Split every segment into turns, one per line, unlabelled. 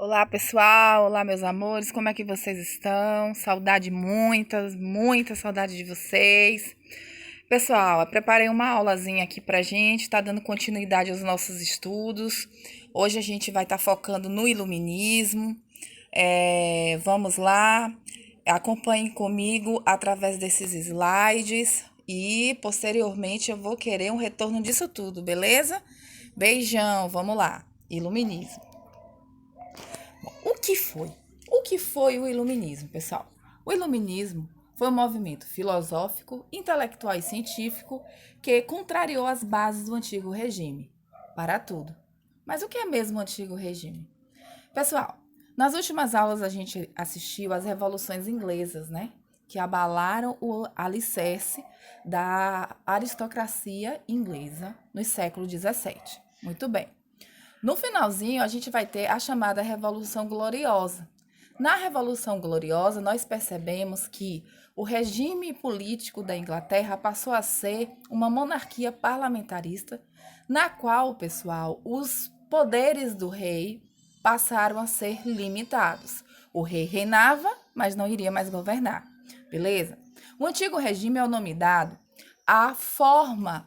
Olá, pessoal. Olá, meus amores. Como é que vocês estão? Saudade, muita saudade de vocês. Pessoal, eu preparei uma aulazinha aqui pra gente, tá dando continuidade aos nossos estudos. Hoje a gente vai estar focando no iluminismo. Vamos lá, acompanhem comigo através desses slides e posteriormente eu vou querer um retorno disso tudo, beleza? Beijão, vamos lá. Iluminismo. O que foi? O que foi o iluminismo, pessoal? O iluminismo foi um movimento filosófico, intelectual e científico que contrariou as bases do antigo regime. Para tudo. Mas o que é mesmo o antigo regime? Pessoal, nas últimas aulas a gente assistiu às revoluções inglesas, né? Que abalaram o alicerce da aristocracia inglesa no século XVII. Muito bem. No finalzinho, a gente vai ter a chamada Revolução Gloriosa. Na Revolução Gloriosa, nós percebemos que o regime político da Inglaterra passou a ser uma monarquia parlamentarista, na qual, pessoal, os poderes do rei passaram a ser limitados. O rei reinava, mas não iria mais governar, beleza? O antigo regime é o nome dado à forma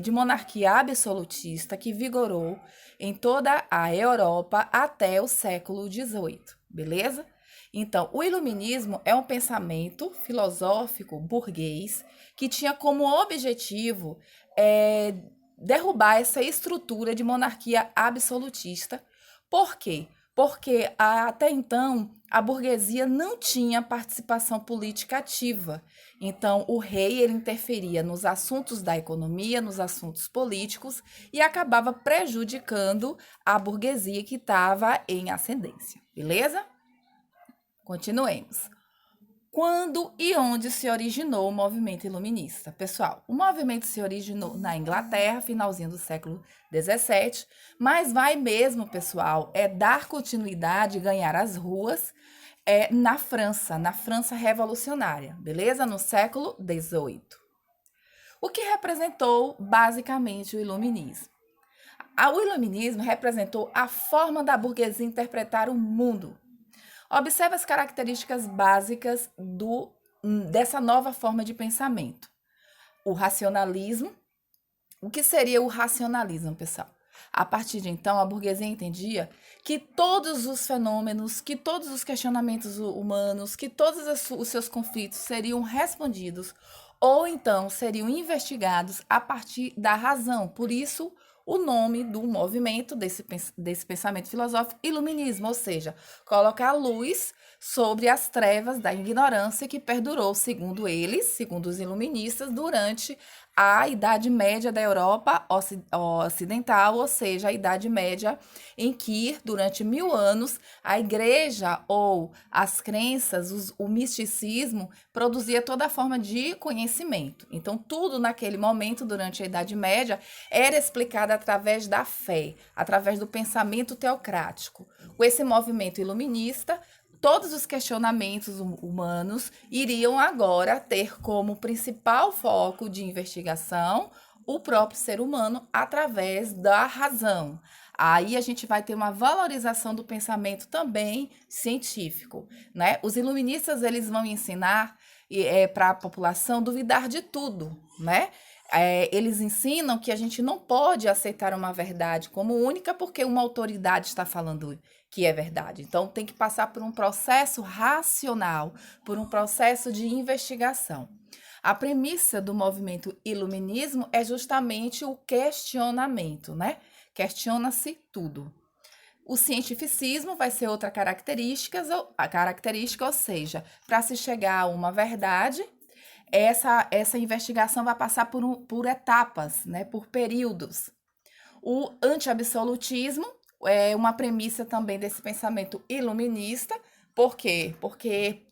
de monarquia absolutista que vigorou em toda a Europa até o século XVIII, beleza? Então, o iluminismo é um pensamento filosófico burguês que tinha como objetivo derrubar essa estrutura de monarquia absolutista. Por quê? Porque até então a burguesia não tinha participação política ativa. Então, o rei ele interferia nos assuntos da economia, nos assuntos políticos e acabava prejudicando a burguesia que estava em ascendência. Beleza? Continuemos. Quando e onde se originou o movimento iluminista? Pessoal, o movimento se originou na Inglaterra, finalzinho do século XVII, mas vai mesmo, pessoal, dar continuidade, ganhar as ruas na França revolucionária, beleza? No século XVIII. O que representou basicamente o iluminismo? O iluminismo representou a forma da burguesia interpretar o mundo. Observe as características básicas dessa nova forma de pensamento. O racionalismo. O que seria o racionalismo, pessoal? A partir de então, a burguesia entendia que todos os fenômenos, que todos os questionamentos humanos, que todos os seus conflitos seriam respondidos ou então seriam investigados a partir da razão. Por isso, o nome do movimento, desse pensamento filosófico, iluminismo, ou seja, colocar luz sobre as trevas da ignorância que perdurou, segundo eles, segundo os iluministas, durante a Idade Média da Europa Ocidental, ou seja, a Idade Média em que, durante 1000 anos, a igreja ou as crenças, o misticismo, produzia toda forma de conhecimento. Então, tudo naquele momento, durante a Idade Média, era explicado através da fé, através do pensamento teocrático. Com esse movimento iluminista, todos os questionamentos humanos iriam agora ter como principal foco de investigação o próprio ser humano através da razão. Aí a gente vai ter uma valorização do pensamento também científico, né? Os iluministas eles vão ensinar para a população duvidar de tudo, né? Eles ensinam que a gente não pode aceitar uma verdade como única porque uma autoridade está falando que é verdade. Então, tem que passar por um processo racional, por um processo de investigação. A premissa do movimento iluminismo é justamente o questionamento, né? Questiona-se tudo. O cientificismo vai ser outra característica, ou seja, para se chegar a uma verdade, essa investigação vai passar por etapas, né? Por períodos. O anti-absolutismo é uma premissa também desse pensamento iluminista. Por quê? Porque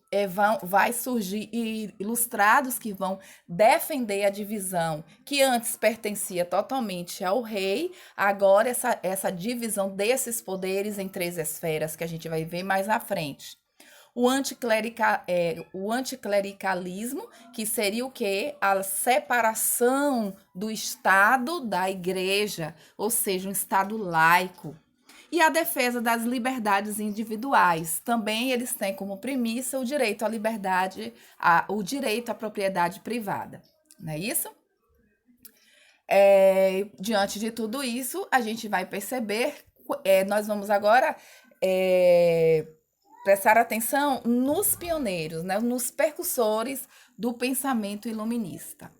vai surgir ilustrados que vão defender a divisão que antes pertencia totalmente ao rei, agora essa divisão desses poderes em 3 esferas que a gente vai ver mais à frente. O anticlericalismo, que seria o quê? A separação do Estado da Igreja, ou seja, um Estado laico. e a defesa das liberdades individuais. Também eles têm como premissa o direito à liberdade, o direito à propriedade privada. Não é isso? Diante de tudo isso, a gente vai perceber, nós vamos agora prestar atenção nos pioneiros, né, nos percussores do pensamento iluminista.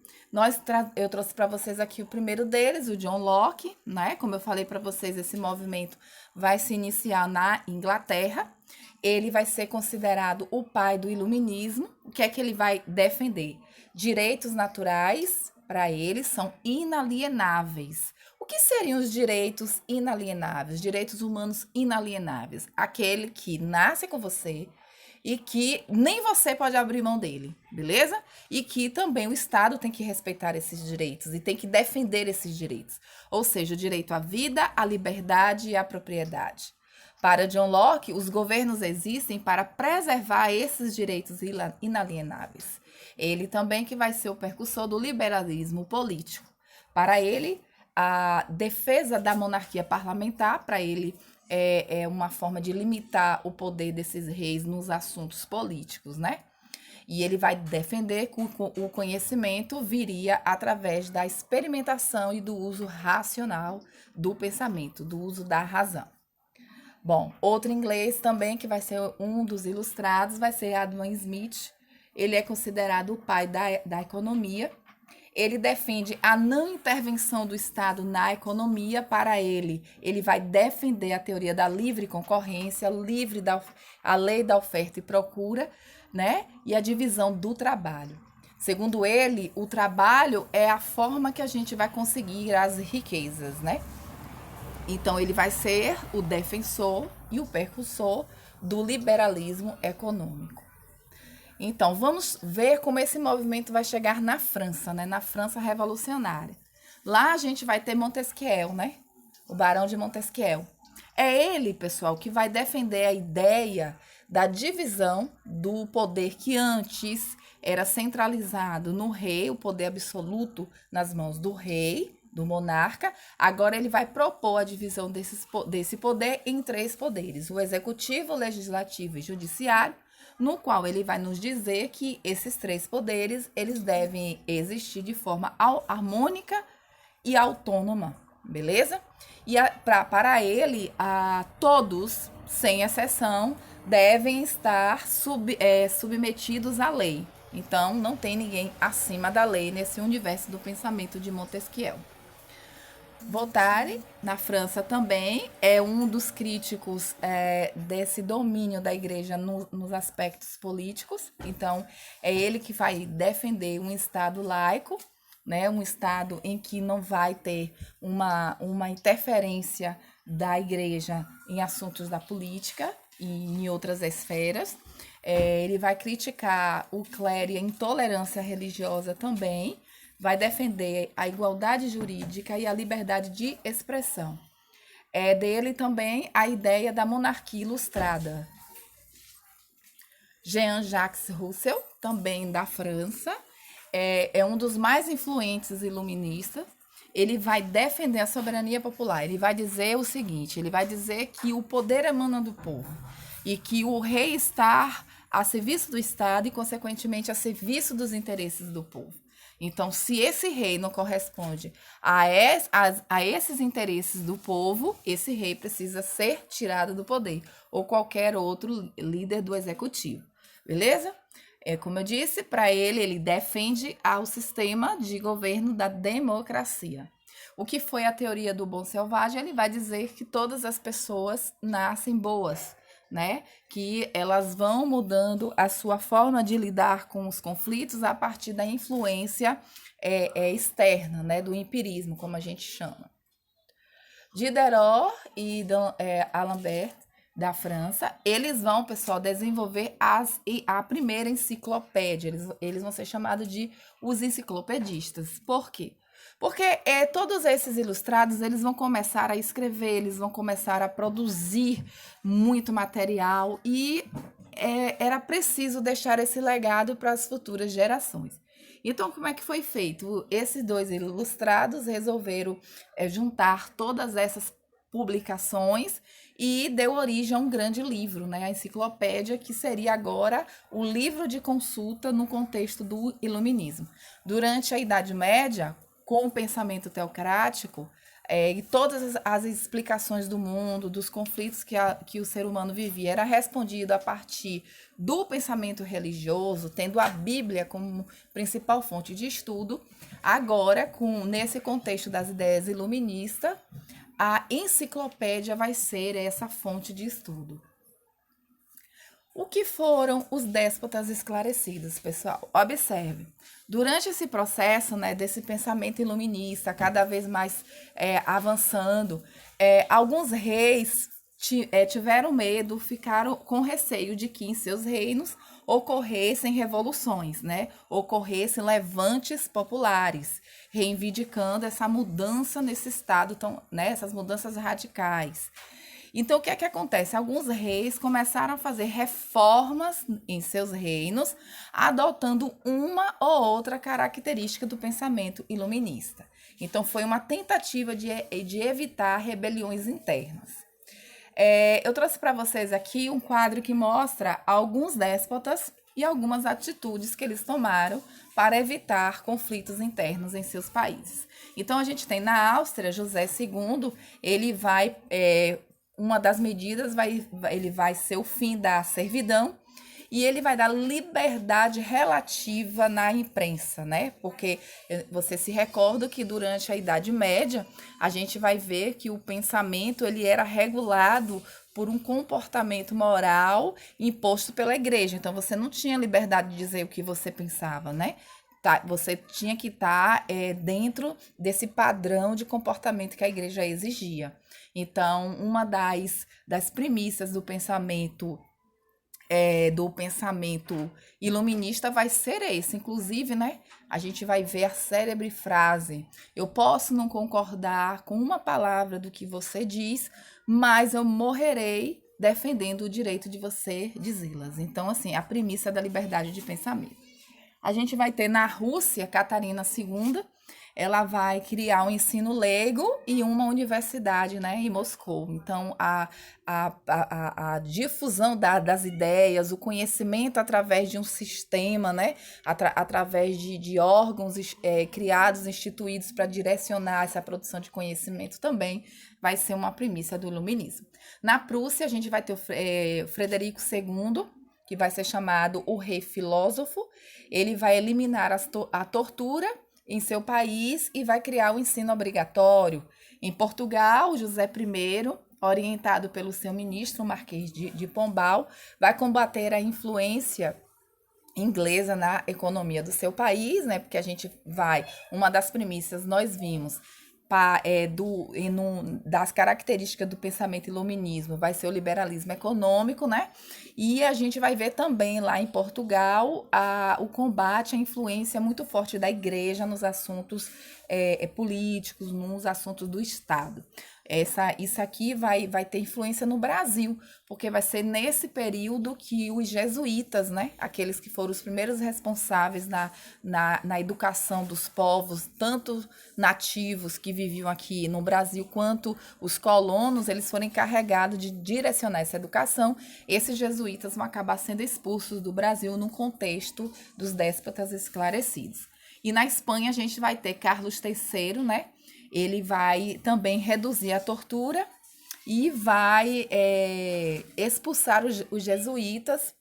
Eu trouxe para vocês aqui o primeiro deles, o John Locke, né? Como eu falei para vocês, esse movimento vai se iniciar na Inglaterra. Ele vai ser considerado o pai do iluminismo. O que é que ele vai defender? Direitos naturais, para ele, são inalienáveis. O que seriam os direitos inalienáveis? Direitos humanos inalienáveis. Aquele que nasce com você e que nem você pode abrir mão dele, beleza? E que também o Estado tem que respeitar esses direitos e tem que defender esses direitos. Ou seja, o direito à vida, à liberdade e à propriedade. Para John Locke, os governos existem para preservar esses direitos inalienáveis. Ele também que vai ser o percussor do liberalismo político. Para ele, a defesa da monarquia parlamentar, para ele, é uma forma de limitar o poder desses reis nos assuntos políticos, né? E ele vai defender que o conhecimento viria através da experimentação e do uso racional do pensamento, do uso da razão. Bom, outro inglês também, que vai ser um dos ilustrados, vai ser Adam Smith. Ele é considerado o pai da economia. Ele defende a não intervenção do Estado na economia. Para ele vai defender a teoria da livre concorrência, a lei da oferta e procura, né? E a divisão do trabalho. Segundo ele, o trabalho é a forma que a gente vai conseguir as riquezas, né? Então, ele vai ser o defensor e o percussor do liberalismo econômico. Então, vamos ver como esse movimento vai chegar na França, né? Na França revolucionária. Lá a gente vai ter Montesquieu, né? O Barão de Montesquieu. É ele, pessoal, que vai defender a ideia da divisão do poder que antes era centralizado no rei, o poder absoluto nas mãos do rei, do monarca. Agora ele vai propor a divisão desse poder em 3 poderes: o executivo, o legislativo e judiciário, no qual ele vai nos dizer que esses 3 poderes, eles devem existir de forma harmônica e autônoma, beleza? E para ele, todos, sem exceção, devem estar submetidos à lei. Então, não tem ninguém acima da lei nesse universo do pensamento de Montesquieu. Voltaire, na França também, é um dos críticos desse domínio da igreja nos aspectos políticos. Então, é ele que vai defender um Estado laico, né? Um Estado em que não vai ter uma interferência da igreja em assuntos da política e em outras esferas. Ele vai criticar o clero e a intolerância religiosa também. Vai defender a igualdade jurídica e a liberdade de expressão. É dele também a ideia da monarquia ilustrada. Jean-Jacques Rousseau, também da França, é um dos mais influentes iluministas. Ele vai defender a soberania popular. Ele vai dizer o seguinte: ele vai dizer que o poder emana do povo e que o rei está a serviço do Estado e, consequentemente, a serviço dos interesses do povo. Então, se esse rei não corresponde a esses interesses do povo, esse rei precisa ser tirado do poder, ou qualquer outro líder do executivo, beleza? Como eu disse, para ele defende ao sistema de governo da democracia. O que foi a teoria do bom selvagem? Ele vai dizer que todas as pessoas nascem boas, né? Que elas vão mudando a sua forma de lidar com os conflitos a partir da influência externa, né? Do empirismo, como a gente chama. Diderot e D'Alembert, da França, eles vão, pessoal, desenvolver a primeira enciclopédia. Eles vão ser chamados de os enciclopedistas. Por quê? Porque todos esses ilustrados, eles vão começar a escrever, eles vão começar a produzir muito material e era preciso deixar esse legado para as futuras gerações. Então, como é que foi feito? Esses 2 ilustrados resolveram juntar todas essas publicações e deu origem a um grande livro, né? A enciclopédia, que seria agora o livro de consulta no contexto do iluminismo. Durante a Idade Média, com o pensamento teocrático, e todas as explicações do mundo, dos conflitos que o ser humano vivia, era respondido a partir do pensamento religioso, tendo a Bíblia como principal fonte de estudo. Agora, nesse contexto das ideias iluministas, a enciclopédia vai ser essa fonte de estudo. O que foram os déspotas esclarecidos, pessoal? Observe, durante esse processo, né, desse pensamento iluminista, cada vez mais avançando, alguns reis tiveram medo, ficaram com receio de que em seus reinos ocorressem revoluções, né? Ocorressem levantes populares, reivindicando essa mudança nesse estado, né? Essas mudanças radicais. Então, o que é que acontece? Alguns reis começaram a fazer reformas em seus reinos, adotando uma ou outra característica do pensamento iluminista. Então, foi uma tentativa de evitar rebeliões internas. Eu trouxe para vocês aqui um quadro que mostra alguns déspotas e algumas atitudes que eles tomaram para evitar conflitos internos em seus países. Então, a gente tem na Áustria, José II, ele vai... uma das medidas ele vai ser o fim da servidão e ele vai dar liberdade relativa na imprensa, né? Porque você se recorda que durante a Idade Média a gente vai ver que o pensamento ele era regulado por um comportamento moral imposto pela igreja. Então você não tinha liberdade de dizer o que você pensava, né? Você tinha que estar dentro desse padrão de comportamento que a igreja exigia. Então, uma das premissas do pensamento iluminista vai ser esse. Inclusive, né, a gente vai ver a célebre frase: eu posso não concordar com uma palavra do que você diz, mas eu morrerei defendendo o direito de você dizê-las. Então, assim, a premissa da liberdade de pensamento. A gente vai ter na Rússia, Catarina II, ela vai criar um ensino leigo e uma universidade, né, em Moscou. Então, a difusão das ideias, o conhecimento através de um sistema, né, através de órgãos criados, instituídos para direcionar essa produção de conhecimento também vai ser uma premissa do iluminismo. Na Prússia, a gente vai ter o Frederico II, que vai ser chamado o rei filósofo. Ele vai eliminar a tortura em seu país e vai criar o ensino obrigatório. Em Portugal, José I, orientado pelo seu ministro, o Marquês de Pombal, vai combater a influência inglesa na economia do seu país, né? Porque uma das premissas nós vimos das características do pensamento iluminismo vai ser o liberalismo econômico, né? E a gente vai ver também lá em Portugal o combate à influência muito forte da igreja nos assuntos políticos, nos assuntos do Estado. Isso aqui vai ter influência no Brasil, porque vai ser nesse período que os jesuítas, né, aqueles que foram os primeiros responsáveis na educação dos povos, tanto nativos que viviam aqui no Brasil, quanto os colonos, eles foram encarregados de direcionar essa educação. Esses jesuítas vão acabar sendo expulsos do Brasil no contexto dos déspotas esclarecidos. E na Espanha a gente vai ter Carlos III, né? Ele vai também reduzir a tortura e vai expulsar os jesuítas,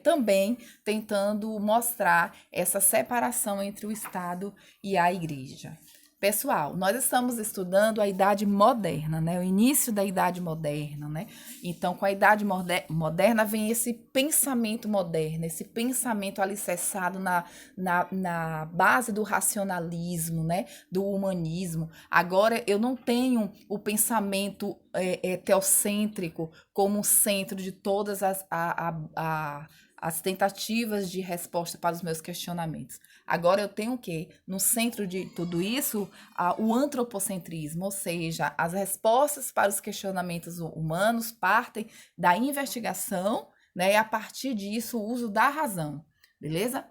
também tentando mostrar essa separação entre o Estado e a Igreja. Pessoal, nós estamos estudando a Idade Moderna, né? O início da Idade Moderna, né? Então, com a Idade Moderna vem esse pensamento moderno, esse pensamento alicerçado na base do racionalismo, né? Do humanismo. Agora, eu não tenho o pensamento teocêntrico como centro de todas as tentativas de resposta para os meus questionamentos. Agora eu tenho o quê? No centro de tudo isso, o antropocentrismo, ou seja, as respostas para os questionamentos humanos partem da investigação, né? E a partir disso, o uso da razão, beleza?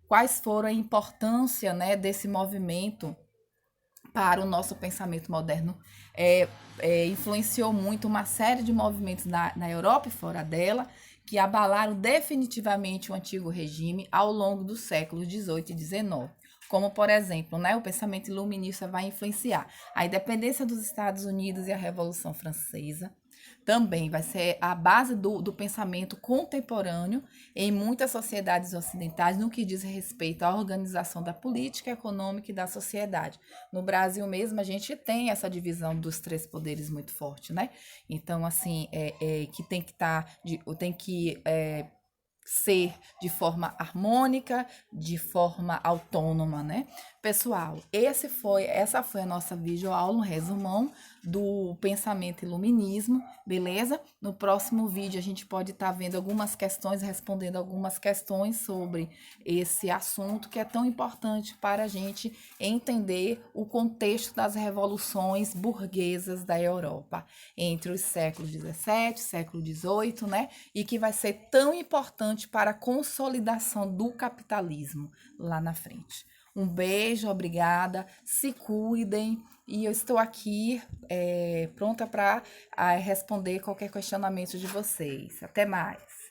Quais foram a importância, né, desse movimento para o nosso pensamento moderno, influenciou muito uma série de movimentos na Europa e fora dela, que abalaram definitivamente o antigo regime ao longo dos séculos XVIII e XIX. Como, por exemplo, né, o pensamento iluminista vai influenciar a independência dos Estados Unidos e a Revolução Francesa. Também vai ser a base do pensamento contemporâneo em muitas sociedades ocidentais no que diz respeito à organização da política, econômica e da sociedade. No Brasil mesmo, a gente tem essa divisão dos três poderes muito forte, né? Então, assim, que tem que estar, tem que ser de forma harmônica, de forma autônoma, né? Pessoal, essa foi a nossa videoaula, um resumão do pensamento iluminismo, beleza? No próximo vídeo a gente pode estar vendo algumas questões, respondendo algumas questões sobre esse assunto que é tão importante para a gente entender o contexto das revoluções burguesas da Europa entre os séculos 17, século 18, né? E que vai ser tão importante para a consolidação do capitalismo lá na frente. Um beijo, obrigada, se cuidem e eu estou aqui pronta para responder qualquer questionamento de vocês. Até mais!